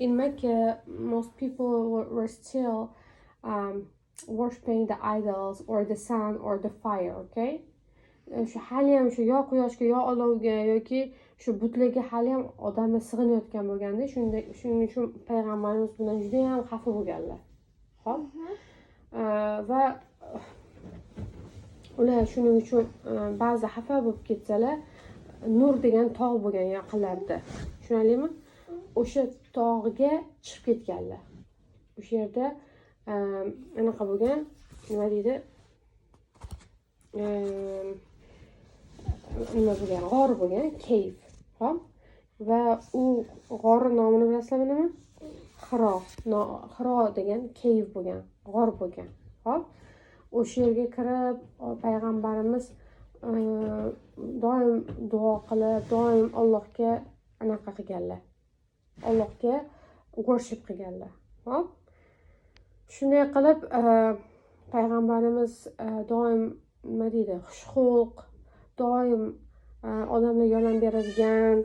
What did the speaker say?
in Mecca, most people were still worshipping the idols or the sun or the fire, okay? Shu haliyam shu yo quyoshga yo olovga yoki shu butlarga haliyam odamlar sig'inayotgan bo'lganda, shuning uchun payg'ambarimiz bundan juda ham xafa bo'lganlar. Xo'p? Va ular shuning uchun ba'zi xafa bo'lib ketsalar, Nur degan tog' bo'lgan yaqinlarida. Tushunarlimi? O'sha tog'ga chiqib ketganlar. O'sha yerda anaqa bo'lgan, nima deydi? Nima bo'lgan? G'or bo'lgan, cave. Xo'p? Va u g'or nomini bilasizlarmi nima? Hiro degan cave bo'lgan, g'or bo'lgan. Xo'p? O'sha yerga kirib, payg'ambarimiz doim duo qilib, doim Allohga anaqa qilganlar. Allohga worship qilganlar. Xo'p? Shunday qilib payg'ambarimiz doim nima deydi? Xushxulq, doim odamlarga yordam beradigan